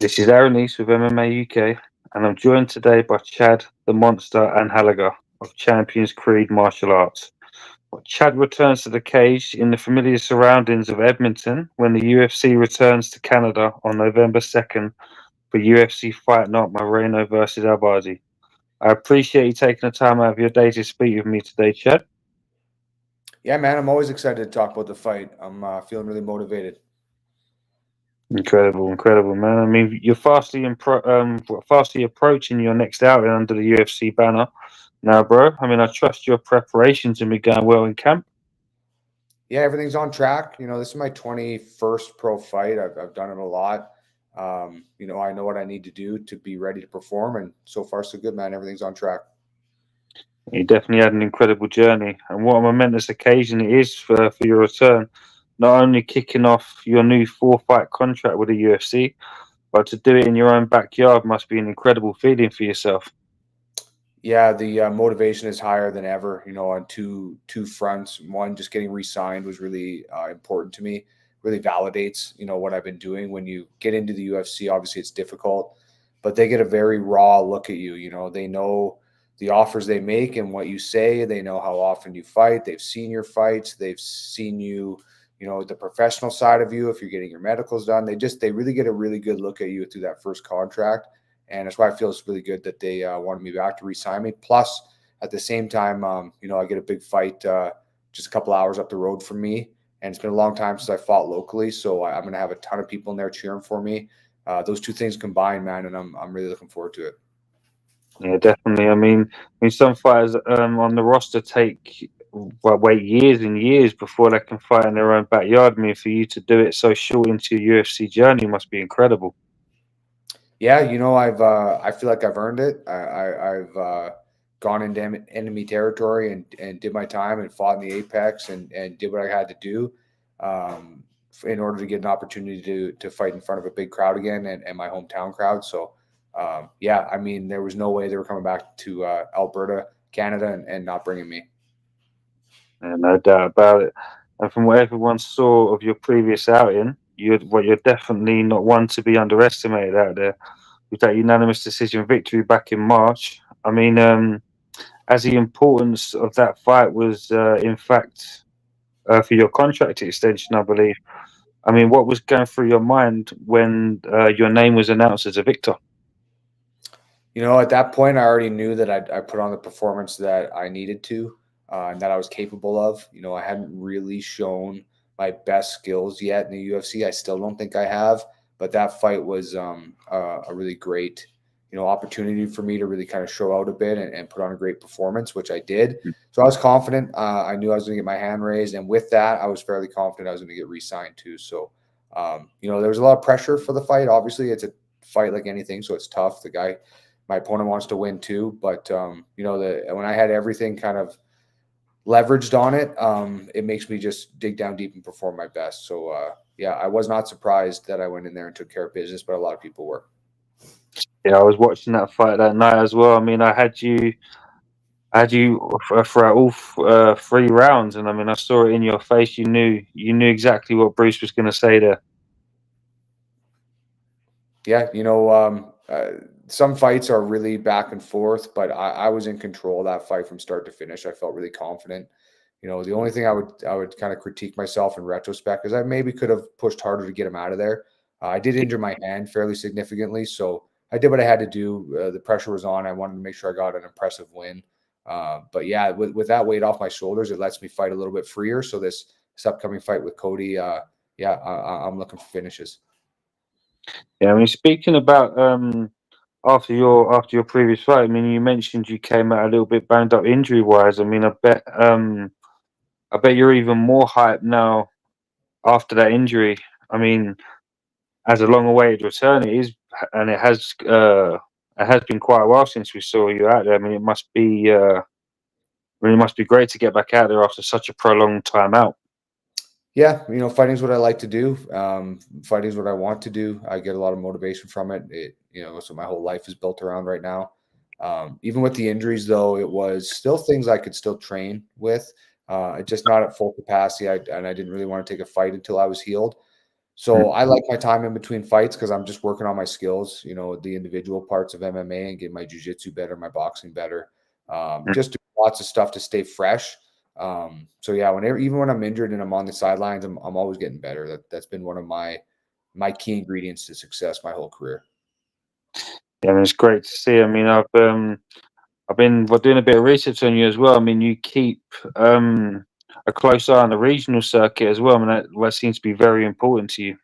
This is Aaron with MMA UK, and I'm joined today by Chad the Monster Anheliger of Champions Creed Martial Arts. Chad returns to the cage in the familiar surroundings of Edmonton when the UFC returns to Canada on November 2nd for UFC Fight Night Moreno versus Albazi. I appreciate you taking the time out of your day to speak with me today, Chad. Yeah, man, I'm always excited to talk about the fight. I'm feeling really motivated. Incredible, man. I mean, you're fastly approaching your next outing under the UFC banner now, bro. I mean, I trust your preparations and be going well in camp. Yeah, everything's on track. This is my 21st pro fight. I've done it a lot. I know what I need to do to be ready to perform, and so far so good, man. Everything's on track. You definitely had an incredible journey, and what a momentous occasion it is for your return. Not only kicking off your new four-fight contract with the UFC, but to do it in your own backyard must be an incredible feeling for yourself. Yeah, the motivation is higher than ever. On two fronts. One, just getting re-signed was really important to me. Really validates what I've been doing. When you get into the UFC, obviously it's difficult, but they get a very raw look at you. They know the offers they make and what you say. They know how often you fight. They've seen your fights. They've seen you. The professional side of you. If you're getting your medicals done, they really get a really good look at you through that first contract. And that's why I feel it's really good that they wanted me back to re-sign me. Plus, at the same time, I get a big fight just a couple hours up the road from me, and it's been a long time since I fought locally, so I'm going to have a ton of people in there cheering for me. Those two things combined, man, and I'm really looking forward to it. Yeah, definitely. I mean, some fighters on the roster wait years and years before they can fight in their own backyard. I mean, for you to do it so short into your UFC journey must be incredible. Yeah, I feel like I've earned it. I've gone into enemy territory and did my time and fought in the apex and did what I had to do in order to get an opportunity to fight in front of a big crowd again and my hometown crowd. So yeah, I mean, there was no way they were coming back to Alberta, Canada, and not bringing me. Yeah, no doubt about it. And from what everyone saw of your previous outing, you're definitely not one to be underestimated out there. With that unanimous decision victory back in March, I mean, as the importance of that fight was, in fact, for your contract extension, I believe. I mean, what was going through your mind when your name was announced as a victor? At that point, I already knew that I put on the performance that I needed to and that I was capable of. I hadn't really shown my best skills yet in the UFC. I still don't think I have, but that fight was a really great, opportunity for me to really kind of show out a bit and put on a great performance, which I did. So I was confident. I knew I was going to get my hand raised, and with that, I was fairly confident I was going to get re-signed too. So, there was a lot of pressure for the fight. Obviously, it's a fight like anything, so it's tough. My opponent wants to win too, but when I had everything kind of leveraged on it, it makes me just dig down deep and perform my best. So yeah, I was not surprised that I went in there and took care of business, but a lot of people were. Yeah, I was watching that fight that night as well. I mean, I had you throughout all three rounds, and I mean, I saw it in your face. You knew exactly what Bruce was going to say there. Yeah, some fights are really back and forth, but I was in control of that fight from start to finish. I felt really confident. The only thing I would kind of critique myself in retrospect is I maybe could have pushed harder to get him out of there. I did injure my hand fairly significantly, so I did what I had to do. The pressure was on. I wanted to make sure I got an impressive win. But yeah, with that weight off my shoulders, it lets me fight a little bit freer. So this upcoming fight with Cody, yeah, I'm looking for finishes. Yeah, I mean, speaking about after your previous fight, I mean, you mentioned you came out a little bit banged up injury wise. I mean, I bet you're even more hyped now after that injury. I mean, as a long awaited return, it is, and it has been quite a while since we saw you out there. I mean, it must be great to get back out there after such a prolonged time out. Yeah, fighting is what I like to do. Fighting is what I want to do. I get a lot of motivation from it. That's what my whole life is built around right now. Even with the injuries, though, it was still things I could still train with, just not at full capacity. And I didn't really want to take a fight until I was healed. So I like my time in between fights because I'm just working on my skills, you know, the individual parts of MMA and get my jujitsu better, my boxing better, Mm. just do lots of stuff to stay fresh. So yeah, whenever even when I'm injured and I'm on the sidelines, I'm always getting better. That's been one of my key ingredients to success my whole career. Yeah, I mean, it's great to see. I mean, I've been doing a bit of research on you as well. I mean, you keep a close eye on the regional circuit as well. I mean, that seems to be very important to you.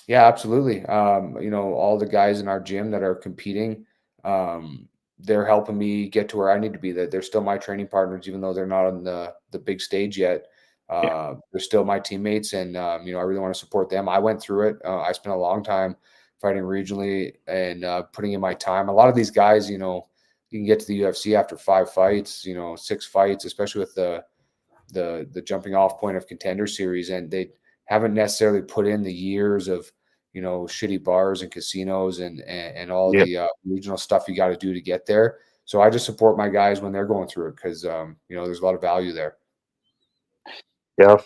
Yeah, absolutely. You know, all the guys in our gym that are competing, um, they're helping me get to where I need to be. That they're still my training partners, even though they're not on the big stage yet. Yeah, They're still my teammates, and you know, I really want to support them. I went through it. I spent a long time fighting regionally and putting in my time. A lot of these guys, you know, you can get to the UFC after 5 fights, you know, 6 fights, especially with the jumping off point of Contender Series, and they haven't necessarily put in the years of, you know, shitty bars and casinos and all yeah. the regional stuff you got to do to get there. So I just support my guys when they're going through it because you know, there's a lot of value there. Yeah, I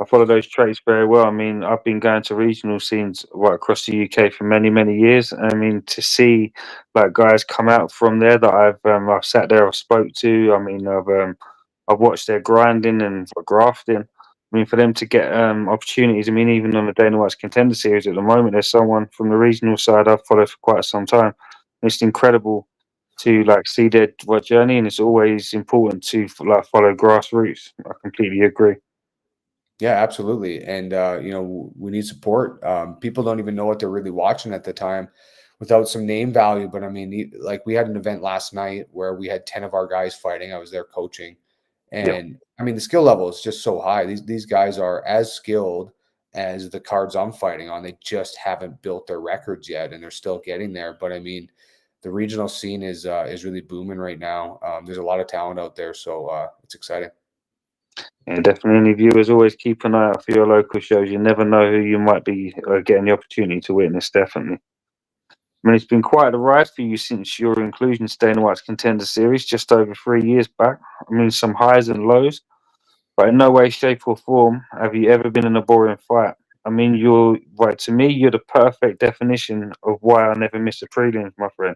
follow those traits very well. I mean, I've been going to regional scenes right across the UK for many, many years. I mean, to see like guys come out from there that I've sat there, I've spoke to. I mean, I've watched their grinding and grafting. I mean, for them to get opportunities. I mean, even on the Dana White's Contender Series at the moment, there's someone from the regional side I've followed for quite some time. It's incredible to like see their journey, and it's always important to like follow grassroots. I completely agree. Yeah, absolutely. And you know, we need support. People don't even know what they're really watching at the time without some name value. But I mean, like we had an event last night where we had 10 of our guys fighting. I was there coaching. Yeah, And I mean, the skill level is just so high. These guys are as skilled as the cards I'm fighting on. They just haven't built their records yet, and they're still getting there. But I mean, the regional scene is really booming right now. There's a lot of talent out there, so it's exciting. and definitely any viewers always keep an eye out for your local shows. You never know who you might be getting the opportunity to witness. Definitely. I mean, it's been quite a ride for you since your inclusion in Dana White's Contender Series just over 3 years back. I mean, some highs and lows, but in no way, shape, or form have you ever been in a boring fight. I mean, you're right to me. You're the perfect definition of why I never miss a prelims, my friend.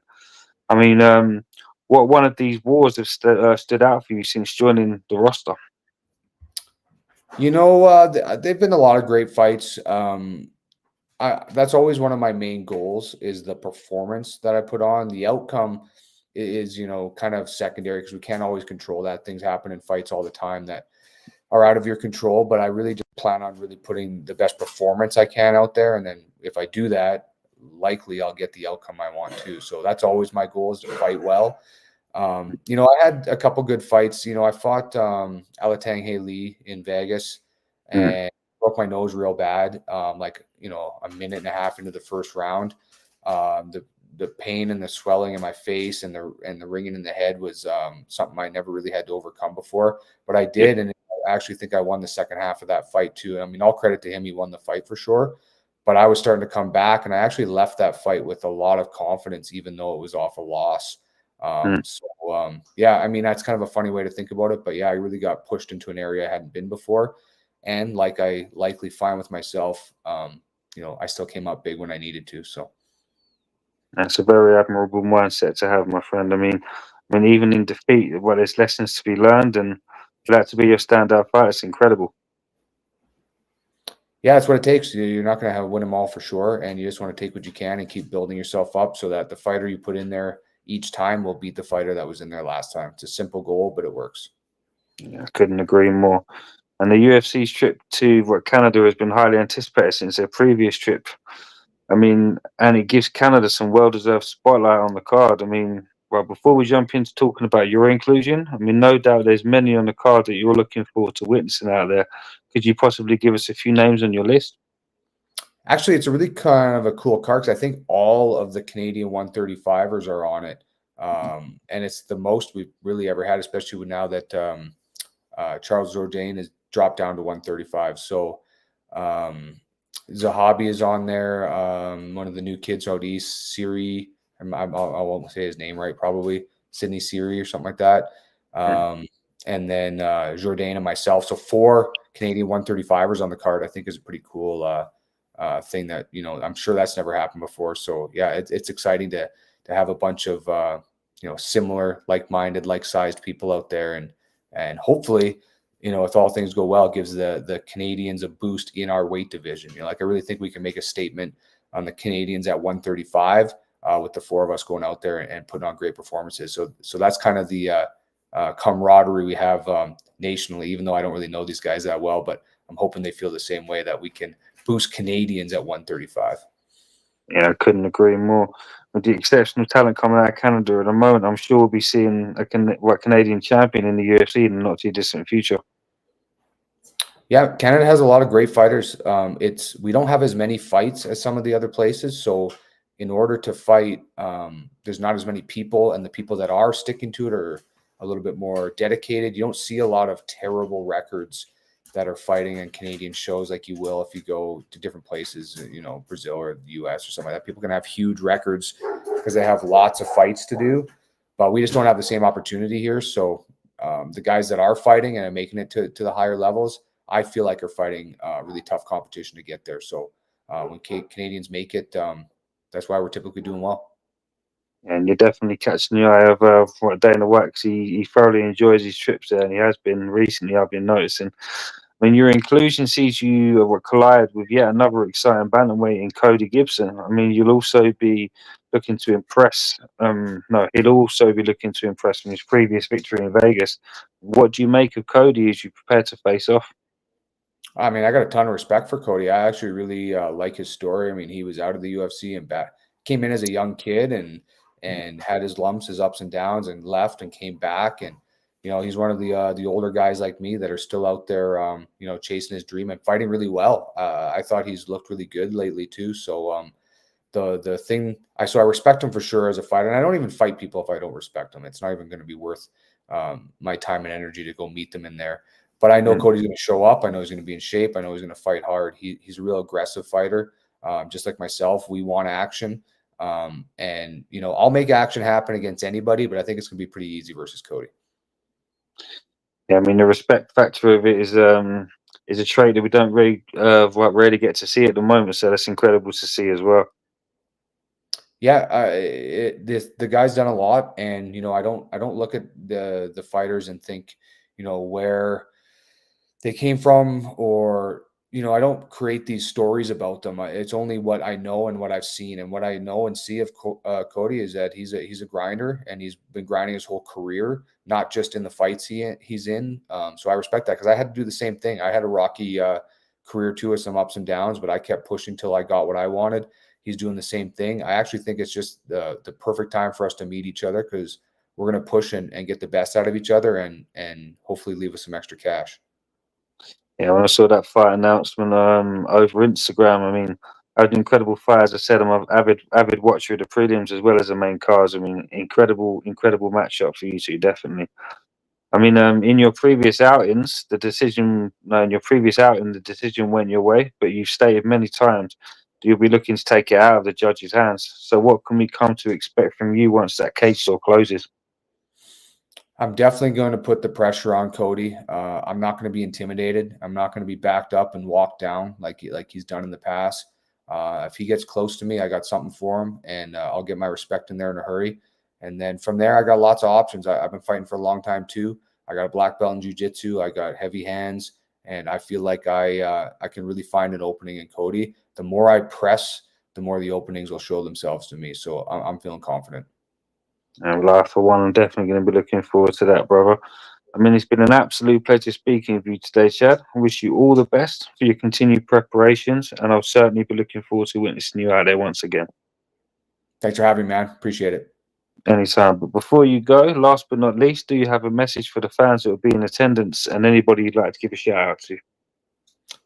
I mean, what one of these wars have stood out for you since joining the roster? You know, they've been a lot of great fights. That's always one of my main goals is the performance that I put on. The outcome is, you know, kind of secondary because we can't always control that. Things happen in fights all the time that are out of your control. But I really just plan on really putting the best performance I can out there. And then if I do that, likely I'll get the outcome I want to. So that's always my goal is to fight well. You know, I had a couple good fights. You know, I fought Alatang in Vegas Mm, and broke my nose real bad. Like, you know, a minute and a half into the first round. The pain and the swelling in my face and the ringing in the head was something I never really had to overcome before, but I yeah, did, and I actually think I won the second half of that fight too. I mean, all credit to him; he won the fight for sure. But I was starting to come back, and I actually left that fight with a lot of confidence, even though it was off a loss. mm. Yeah, I mean, that's kind of a funny way to think about it, but yeah, I really got pushed into an area I hadn't been before. And like I likely find with myself, you know, I still came up big when I needed to. So That's a very admirable mindset to have, my friend. I mean, even in defeat, well, there's lessons to be learned, and for that to be your standout fight, it's incredible. yeah, that's what it takes. You're not going to have win them all for sure, and you just want to take what you can and keep building yourself up so that the fighter you put in there each time will beat the fighter that was in there last time. It's a simple goal, but it works. Yeah, I couldn't agree more. And the UFC's trip to what Canada has been highly anticipated since their previous trip. I mean, and it gives Canada some well-deserved spotlight on the card. I mean, well, before we jump into talking about your inclusion, I mean, no doubt there's many on the card that you're looking forward to witnessing out there. Could you possibly give us a few names on your list? Actually, it's a really kind of a cool card because I think all of the Canadian 135ers are on it. And it's the most we've really ever had, especially now that Charles Jourdain has dropped down to 135. So um, Zahabi is on there. One of the new kids out east, Siri. I won't say his name right, probably Sydney Siri or something like that. Mm, Um, and then Jourdain and myself. So 4 Canadian 135ers on the card, I think, is a pretty cool thing that, you know, I'm sure that's never happened before. So yeah, it's exciting to have a bunch of you know, similar, like-minded, like-sized people out there, and hopefully, you know, if all things go well, gives the Canadians a boost in our weight division. You know, like, I really think we can make a statement on the Canadians at 135 with the 4 of us going out there and putting on great performances. So that's kind of the camaraderie we have nationally, even though I don't really know these guys that well, but I'm hoping they feel the same way, that we can boost Canadians at 135. Yeah, I couldn't agree more. With the exceptional talent coming out of Canada at the moment, I'm sure we'll be seeing a Canadian champion in the UFC in the not too distant future. Yeah, Canada has a lot of great fighters. We don't have as many fights as some of the other places, so in order to fight, there's not as many people, and the people that are sticking to it are a little bit more dedicated. You don't see a lot of terrible records that are fighting in Canadian shows like you will if you go to different places, you know, Brazil or the US or something like that. People can have huge records because they have lots of fights to do, but we just don't have the same opportunity here. So the guys that are fighting and are making it to the higher levels, I feel like are fighting really tough competition to get there. So when Canadians make it, that's why we're typically doing well. And you're definitely catching the eye of what Dana Wax. He thoroughly enjoys his trips there, and he has been recently. I've been noticing. I mean, your inclusion sees you collide with yet another exciting bantamweight in Cody Gibson. I mean, you'll also be looking to impress. No, he'll also be looking to impress from his previous victory in Vegas. What do you make of Cody as you prepare to face off? I mean, I got a ton of respect for Cody. I actually really like his story. I mean, he was out of the UFC and back, came in as a young kid, and had his lumps, his ups and downs, and left and came back. And you know, he's one of the older guys like me that are still out there, you know, chasing his dream and fighting really well. I thought he's looked really good lately too. So the thing I respect him for sure as a fighter, and I don't even fight people if I don't respect them. It's not even going to be worth my time and energy to go meet them in there. But I know Mm. Cody's going to show up. I know he's going to be in shape. I know he's going to fight hard. He's a real aggressive fighter, just like myself. We want action, and you know, I'll make action happen against anybody. But I think it's going to be pretty easy versus Cody. Yeah, I mean, the respect factor of it is a trait that we don't really rarely get to see at the moment. So that's incredible to see as well. Yeah, the guy's done a lot, and you know, I don't look at the fighters and think, you know, where they came from, or you know, I don't create these stories about them. It's only what I know and what I've seen, and what I know and see of Cody is that he's a grinder, and he's been grinding his whole career, not just in the fights he's in. So I respect that, because I had to do the same thing. I had a rocky career too, with some ups and downs, but I kept pushing till I got what I wanted. He's doing the same thing. I actually think it's just the perfect time for us to meet each other, because we're going to push and get the best out of each other, and hopefully leave us some extra cash. Yeah, when I saw that fight announcement over Instagram, I mean, I had an incredible fight. As I said, I'm an avid watcher of the prelims as well as the main cards. I mean, incredible matchup for you two, definitely. I mean, in your previous outings, the decision, no, in your previous outing, the decision went your way, but you've stated many times that you'll be looking to take it out of the judge's hands. So, what can we come to expect from you once that cage door closes? I'm definitely going to put the pressure on Cody. I'm not going to be intimidated. I'm not going to be backed up and walked down like he's done in the past. If he gets close to me, I got something for him, and I'll get my respect in there in a hurry. And then from there, I got lots of options. I've been fighting for a long time too. I got a black belt in jiu-jitsu. I got heavy hands, and I feel like I can really find an opening in Cody. The more I press, the more the openings will show themselves to me. So I'm feeling confident. And for one, I'm definitely going to be looking forward to that, brother. I mean, it's been an absolute pleasure speaking with you today, Chad. I wish you all the best for your continued preparations, and I'll certainly be looking forward to witnessing you out there once again. Thanks for having me, man. Appreciate it. Anytime. But before you go, last but not least, do you have a message for the fans that will be in attendance and anybody you'd like to give a shout out to?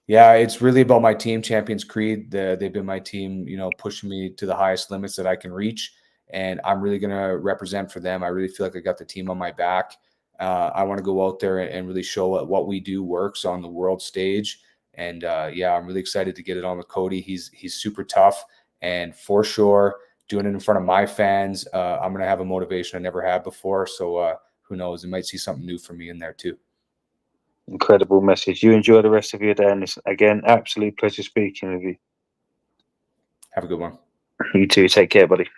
Yeah, it's really about my team, Champions Creed. They've been my team, you know, pushing me to the highest limits that I can reach, and I'm really going to represent for them. I really feel like I got the team on my back. I want to go out there and really show what we do works on the world stage. And yeah, I'm really excited to get it on with Cody. He's super tough, and for sure, doing it in front of my fans, I'm going to have a motivation I never had before. So who knows? It might see something new for me in there too. Incredible message. You enjoy the rest of your day, and it's, again, absolute pleasure speaking with you. Have a good one. You too. Take care, buddy.